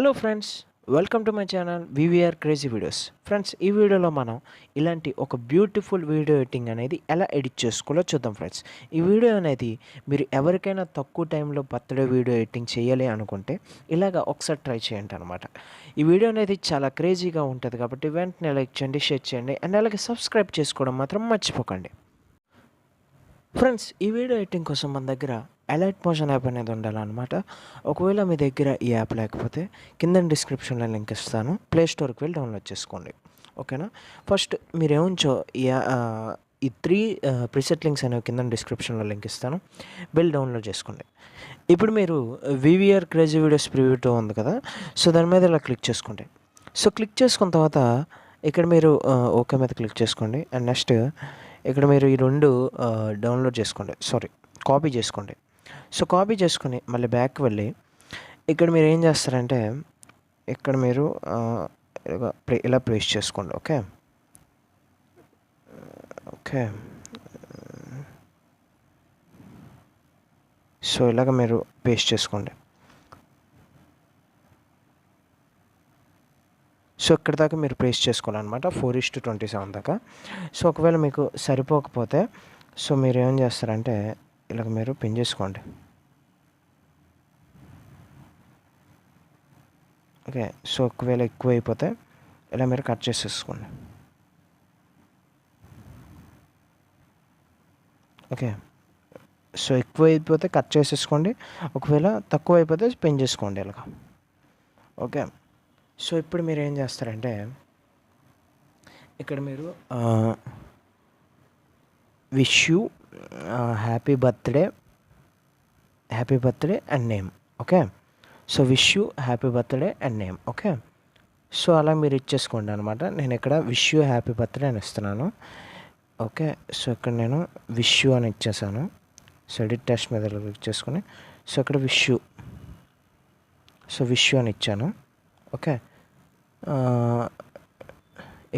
Hello friends, welcome to my channel VVR crazy videos. Friends, ఈ వీడియోలో మనం ఇలాంటి ఒక బ్యూటిఫుల్ వీడియో ఎడిటింగ్ అనేది ఎలా ఎడిట్ చేసుకోవాలో చూద్దాం. ఫ్రెండ్స్, ఈ వీడియో అనేది మీరు ఎవరికైనా తక్కువ టైంలో బర్త్డే వీడియో ఎడిటింగ్ చేయాలి అనుకుంటే ఇలాగ ఒకసారి ట్రై చేయండి అనమాట. ఈ వీడియో అనేది చాలా క్రేజీగా ఉంటుంది కాబట్టి వెంటనే లైక్ చేయండి, షేర్ చేయండి అండ్ అలాగే సబ్స్క్రైబ్ చేసుకోవడం మాత్రం మర్చిపోకండి. ఫ్రెండ్స్, ఈ వీడియో ఎడిటింగ్ కోసం మన దగ్గర అలర్ట్ మోషన్ యాప్ అనేది ఉండాలన్నమాట. ఒకవేళ మీ దగ్గర ఈ యాప్ లేకపోతే కింద డిస్క్రిప్షన్లో లింక్ ఇస్తాను, ప్లే స్టోర్కి వెళ్ళి డౌన్లోడ్ చేసుకోండి. ఓకేనా? ఫస్ట్ మీరు ఏముంచో ఈ 3 ప్రీసెట్ లింక్స్ అనేవి కింద డిస్క్రిప్షన్లో లింక్ ఇస్తాను, వెళ్ళి డౌన్లోడ్ చేసుకోండి. ఇప్పుడు మీరు వివిఆర్ క్రేజీ వీడియోస్ ప్రివ్యూతో ఉంది కదా, సో దాని మీద ఇలా క్లిక్ చేసుకోండి. సో క్లిక్ చేసుకున్న తర్వాత ఇక్కడ మీరు ఓకే మీద క్లిక్ చేసుకోండి అండ్ నెక్స్ట్ ఇక్కడ మీరు ఈ 2 డౌన్లోడ్ చేసుకోండి, కాపీ చేసుకోండి. సో కాపీ చేసుకొని మళ్ళీ బ్యాక్ వెళ్ళి ఇక్కడ మీరు ఏం చేస్తారంటే ఇక్కడ మీరు ఇలా పేస్ట్ చేసుకోండి. ఓకే ఓకే సో ఇలాగ మీరు పేస్ట్ చేసుకోండి. సో ఇక్కడ దాకా మీరు పేస్ట్ చేసుకోవాలన్నమాట, 4:27 దాకా. సో ఒకవేళ మీకు సరిపోకపోతే సో మీరు ఏం చేస్తారంటే ఇలాగ మీరు పిన్ చేసుకోండి. ఓకే, సో ఒకవేళ ఎక్కువ అయిపోతే ఇలా మీరు కట్ చేసేసుకోండి. ఓకే, సో ఎక్కువ అయిపోతే కట్ చేసేసుకోండి, ఒకవేళ తక్కువ అయిపోతే పిన్ చేసుకోండి ఇలాగ. ఓకే, సో ఇప్పుడు మీరు ఏం చేస్తారంటే ఇక్కడ మీరు wish you happy birthday and name. Okay, so wish you happy birthday and name. Okay, so అలా మీరు ఇచ్చేసుకోండి అనమాట. నేను ఇక్కడ విష్ యూ హ్యాపీ బర్త్డే అని ఇస్తున్నాను. ఓకే, సో ఇక్కడ నేను విష్ యూ అని ఇచ్చేసాను. సో ఎడిట్ టెస్ట్ మీద క్లిక్ చేసుకొని సో ఇక్కడ విష్ యూ అని ఇచ్చాను. ఓకే,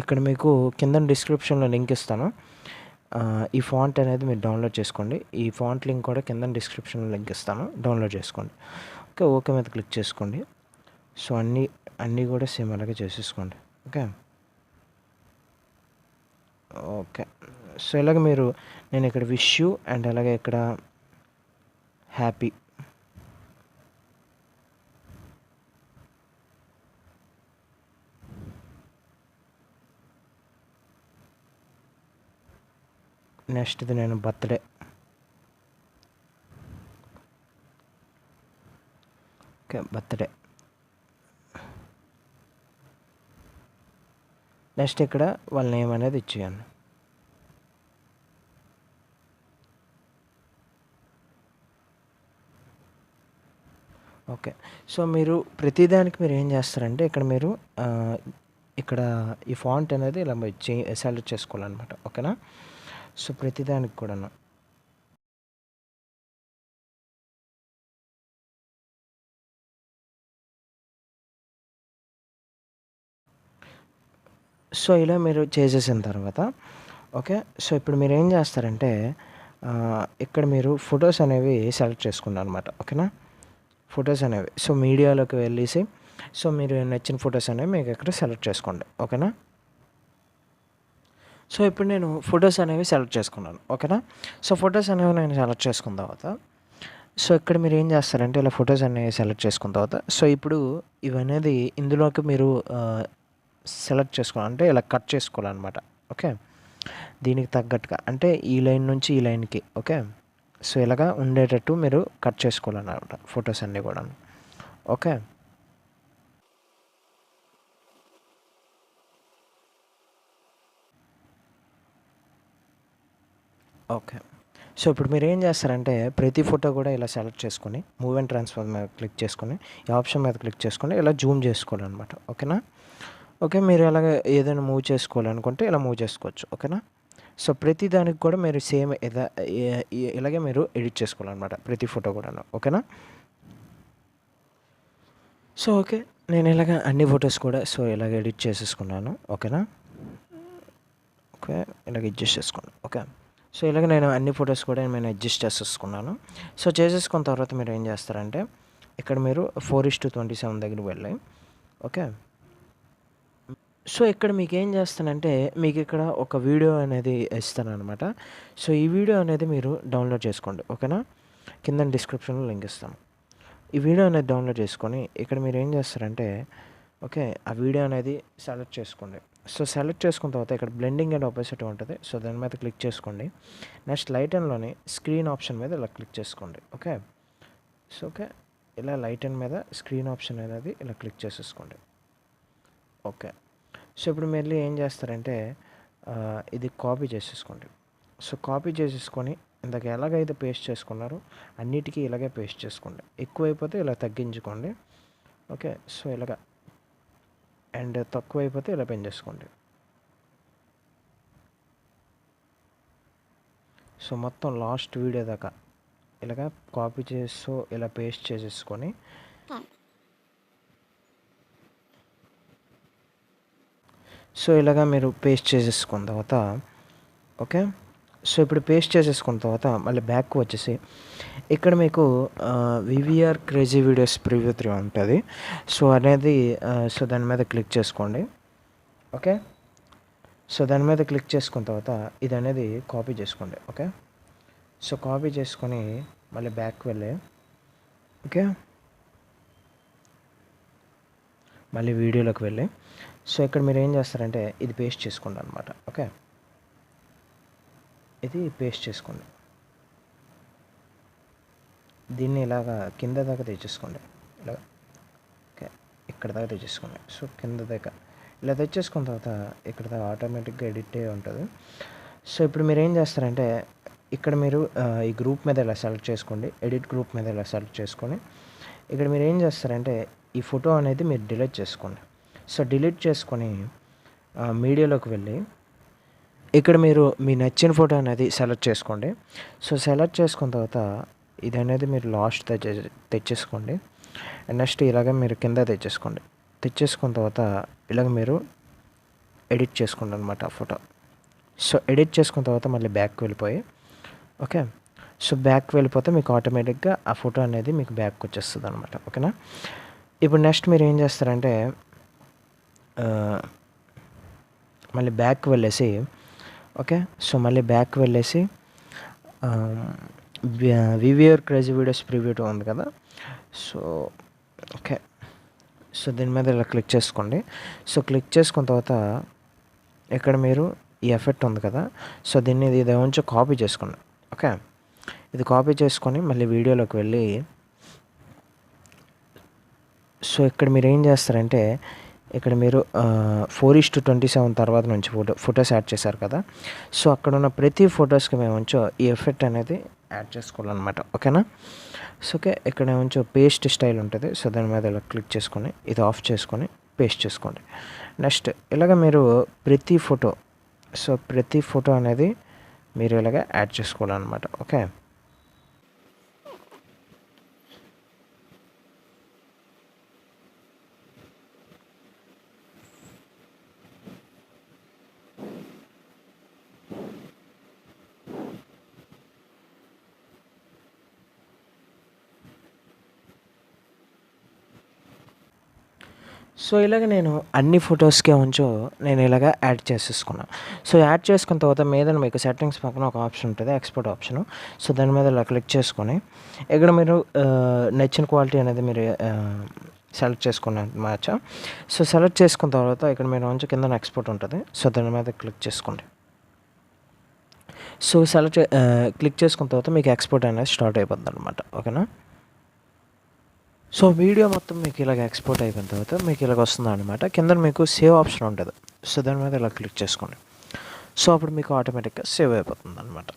ఇక్కడ మీకు కింద డిస్క్రిప్షన్లో లింక్ ఇస్తాను, ఈ ఫాంట్ అనేది మీరు డౌన్లోడ్ చేసుకోండి. ఈ ఫాంట్ లింక్ కూడా కింద డిస్క్రిప్షన్లో లింక్ ఇస్తాను, డౌన్లోడ్ చేసుకోండి. ఓకే మీద క్లిక్ చేసుకోండి. సో అన్నీ కూడా సేమ్ అలాగే చేసేసుకోండి. ఓకే సో ఇలాగ మీరు నేను ఇక్కడ విష్ యూ అండ్ అలాగే ఇక్కడ హ్యాపీ నెక్స్ట్ది నేను బర్త్డే. Okay, birthday. నెక్స్ట్ ఇక్కడ వాళ్ళ నేమ్ అనేది ఇచ్చేయండి. ఓకే, సో మీరు ప్రతిదానికి మీరు ఏం చేస్తారంటే ఇక్కడ మీరు ఇక్కడ ఈ ఫాంట్ అనేది ఇలా సెలెక్ట్ చేసుకోవాలన్నమాట. ఓకేనా? సో ప్రతిదానికి కూడాను సో ఇలా మీరు చేసేసిన తర్వాత ఓకే, సో ఇప్పుడు మీరు ఏం చేస్తారంటే ఇక్కడ మీరు ఫొటోస్ అనేవి సెలెక్ట్ చేసుకున్నారు అనమాట. ఓకేనా? ఫొటోస్ అనేవి సో మీడియాలోకి వెళ్ళేసి సో మీరు నచ్చిన ఫొటోస్ అనేవి మీకు ఇక్కడ సెలెక్ట్ చేసుకోండి. ఓకేనా? సో ఇప్పుడు నేను ఫొటోస్ అనేవి సెలెక్ట్ చేసుకున్నాను. ఓకేనా? సో ఫొటోస్ అనేవి నేను సెలెక్ట్ చేసుకున్న తర్వాత సో ఇక్కడ మీరు ఏం చేస్తారంటే ఇలా ఫొటోస్ అనేవి సెలెక్ట్ చేసుకున్న తర్వాత సో ఇప్పుడు ఇవనేది ఇందులోకి మీరు సెలెక్ట్ చేసుకోవాలంటే ఇలా కట్ చేసుకోవాలన్నమాట. ఓకే, దీనికి తగ్గట్టుగా అంటే ఈ లైన్ నుంచి ఈ లైన్కి. ఓకే, సో ఇలాగా ఉండేటట్టు మీరు కట్ చేసుకోవాలన్నమాట ఫొటోస్ అన్నీ కూడా. ఓకే, ఓకే సో ఇప్పుడు మీరు ఏం చేస్తారంటే ప్రతి ఫోటో కూడా ఇలా సెలెక్ట్ చేసుకొని మూవ్ అండ్ ట్రాన్స్ఫర్ మీద క్లిక్ చేసుకొని ఈ ఆప్షన్ మీద క్లిక్ చేసుకొని ఇలా జూమ్ చేసుకోవాలన్నమాట. ఓకేనా? ఓకే, మీరు అలాగే ఏదైనా మూవ్ చేసుకోవాలనుకుంటే ఇలా మూవ్ చేసుకోవచ్చు. ఓకేనా? సో ప్రతి దానికి కూడా మీరు సేమ్ ఇలాగే మీరు ఎడిట్ చేసుకోవాలన్నమాట ప్రతి ఫోటో కూడా. ఓకేనా? సో ఓకే, నేను ఇలాగ అన్ని ఫొటోస్ కూడా సో ఇలాగ ఎడిట్ చేసేసుకున్నాను. ఓకేనా? ఓకే, ఇలాగ అడ్జస్ట్ చేసుకోండి. ఓకే, సో ఇలాగ నేను అన్ని ఫొటోస్ కూడా నేను అడ్జస్ట్ చేసేసుకున్నాను. సో చేసేసుకున్న తర్వాత మీరు ఏం చేస్తారంటే ఇక్కడ మీరు 4:27 దగ్గరికి వెళ్ళి ఓకే. సో ఇక్కడ మీకేం చేస్తానంటే మీకు ఇక్కడ ఒక వీడియో అనేది ఇస్తాననమాట. సో ఈ వీడియో అనేది మీరు డౌన్లోడ్ చేసుకోండి ఓకేనా. కింద డిస్క్రిప్షన్లో లింక్ ఇస్తాను. ఈ వీడియో అనేది డౌన్లోడ్ చేసుకొని ఇక్కడ మీరు ఏం చేస్తారంటే ఓకే ఆ వీడియో అనేది సెలెక్ట్ చేసుకోండి. సో సెలెక్ట్ చేసుకున్న తర్వాత ఇక్కడ బ్లెండింగ్ అండ్ ఆపోజిట్ ఉంటుంది. సో దాని మీద క్లిక్ చేసుకోండి. నెక్స్ట్ లైటన్లోని స్క్రీన్ ఆప్షన్ మీద ఇలా క్లిక్ చేసుకోండి ఓకే. సో ఓకే ఇలా లైటన్ మీద స్క్రీన్ ఆప్షన్ అనేది ఇలా క్లిక్ చేసేసుకోండి ఓకే. సో ఇప్పుడు మళ్ళీ ఏం చేస్తారంటే ఇది కాపీ చేసేసుకోండి. సో కాపీ చేసేసుకొని ఇందాక ఎలాగైతే పేస్ట్ చేసుకున్నారో అన్నిటికీ ఇలాగే పేస్ట్ చేసుకోండి. ఎక్కువైపోతే ఇలా తగ్గించుకోండి ఓకే. సో ఇలాగ అండ్ తక్కువైపోతే ఇలా పెంచేసుకోండి. సో మొత్తం లాస్ట్ వీడియో దాకా ఇలాగ కాపీ చేస్తూ ఇలా పేస్ట్ చేసేసుకొని సో ఇలాగా మీరు పేస్ట్ చేసేసుకున్న తర్వాత ఓకే. సో ఇప్పుడు పేస్ట్ చేసేసుకున్న తర్వాత మళ్ళీ బ్యాక్ వచ్చేసి ఇక్కడ మీకు వివిఆర్ క్రేజీ వీడియోస్ ప్రివ్యూ 3 ఉంటుంది. సో అనేది సో దాని మీద క్లిక్ చేసుకోండి ఓకే. సో దాని మీద క్లిక్ చేసుకున్న తర్వాత ఇది అనేది కాపీ చేసుకోండి ఓకే. సో కాపీ చేసుకొని మళ్ళీ బ్యాక్ వెళ్ళి ఓకే మళ్ళీ వీడియోలోకి వెళ్ళి సో ఇక్కడ మీరు ఏం చేస్తారంటే ఇది పేస్ట్ చేసుకోండి అనమాట ఓకే. ఇది పేస్ట్ చేసుకోండి. దీన్ని ఇలాగా కింద దాకా తెచ్చేసుకోండి ఇలాగా ఓకే. ఇక్కడ దాకా తెచ్చేసుకోండి. సో కింద దాకా ఇలా తెచ్చేసుకున్న తర్వాత ఇక్కడ దాకా ఆటోమేటిక్గా ఎడిట్ అయ్యి ఉంటుంది. సో ఇప్పుడు మీరు ఏం చేస్తారంటే ఇక్కడ మీరు ఈ గ్రూప్ మీద ఇలా సెలెక్ట్ చేసుకోండి. ఎడిట్ గ్రూప్ మీద ఇలా సెలెక్ట్ చేసుకొని ఇక్కడ మీరు ఏం చేస్తారంటే ఈ ఫోటో అనేది మీరు డిలీట్ చేసుకోండి. సో డిలీట్ చేసుకొని మీడియాలోకి వెళ్ళి ఇక్కడ మీరు మీ నచ్చిన ఫోటో అనేది సెలెక్ట్ చేసుకోండి. సో సెలెక్ట్ చేసుకున్న తర్వాత ఇది అనేది మీరు లాస్ట్ తెచ్చేసుకోండి. అండ్ నెక్స్ట్ ఇలాగ మీరు కింద తెచ్చేసుకోండి. తెచ్చేసుకున్న తర్వాత ఇలాగ మీరు ఎడిట్ చేసుకోండి అనమాట ఆ ఫోటో. సో ఎడిట్ చేసుకున్న తర్వాత మళ్ళీ బ్యాక్ వెళ్ళిపోయి ఓకే. సో బ్యాక్ వెళ్ళిపోతే మీకు ఆటోమేటిక్గా ఆ ఫోటో అనేది మీకు బ్యాక్ వచ్చేస్తుంది అనమాట ఓకేనా. ఇప్పుడు నెక్స్ట్ మీరు ఏం చేస్తారంటే మళ్ళీ బ్యాక్ వెళ్ళేసి ఓకే. సో మళ్ళీ బ్యాక్ వెళ్ళేసి వివిఆర్ క్రేజీ వీడియోస్ ప్రివ్యూ 2 ఉంది కదా. So okay. సో దీని మీద ఇలా క్లిక్ చేసుకోండి. సో క్లిక్ చేసుకున్న తర్వాత ఇక్కడ మీరు ఈ ఎఫెక్ట్ ఉంది కదా. సో దీన్ని ఇది కొంచెం కాపీ చేసుకోండి ఓకే. ఇది కాపీ చేసుకొని మళ్ళీ వీడియోలోకి వెళ్ళి సో ఇక్కడ మీరు ఏం చేస్తారంటే ఇక్కడ మీరు 4:27 తర్వాత నుంచి ఫొటోస్ యాడ్ చేశారు కదా. సో అక్కడ ఉన్న ప్రతి ఫొటోస్కి మేము కొంచెం ఈ ఎఫెక్ట్ అనేది యాడ్ చేసుకోవాలన్నమాట ఓకేనా. సో ఓకే ఇక్కడ కొంచెం పేస్ట్ స్టైల్ ఉంటుంది. సో దాని మీద ఇలా క్లిక్ చేసుకొని ఇది ఆఫ్ చేసుకొని పేస్ట్ చేసుకోండి. నెక్స్ట్ ఇలాగ మీరు ప్రతి ఫోటో అనేది మీరు ఇలాగ యాడ్ చేసుకోవాలన్నమాట ఓకే. సో ఇలాగ నేను అన్ని ఫొటోస్కి నేను ఇలాగ యాడ్ చేసేసుకున్నాను. సో యాడ్ చేసుకున్న తర్వాత మీద మీకు సెట్టింగ్స్ పక్కన ఒక ఆప్షన్ ఉంటుంది ఎక్స్పోర్ట్ ఆప్షను. సో దాని మీద ఇలా క్లిక్ చేసుకొని ఇక్కడ మీరు నచ్చిన క్వాలిటీ అనేది మీరు సెలెక్ట్ చేసుకున్నాను మ్యాచ్. సో సెలెక్ట్ చేసుకున్న తర్వాత ఇక్కడ మీరు కింద ఎక్స్పోర్ట్ ఉంటుంది. సో దాని మీద క్లిక్ చేసుకోండి. సో క్లిక్ చేసుకున్న తర్వాత మీకు ఎక్స్పోర్ట్ అనేది స్టార్ట్ అయిపోతుంది అనమాట ఓకేనా. సో వీడియో మొత్తం మీకు ఇలాగ ఎక్స్పోర్ట్ అయిపోయిన తర్వాత మీకు ఇలాగ వస్తుంది అనమాట. కింద మీకు సేవ్ ఆప్షన్ ఉంటుంది. సో దాని మీద ఇలా క్లిక్ చేసుకోండి. సో అప్పుడు మీకు ఆటోమేటిక్గా సేవ్ అయిపోతుంది అనమాట.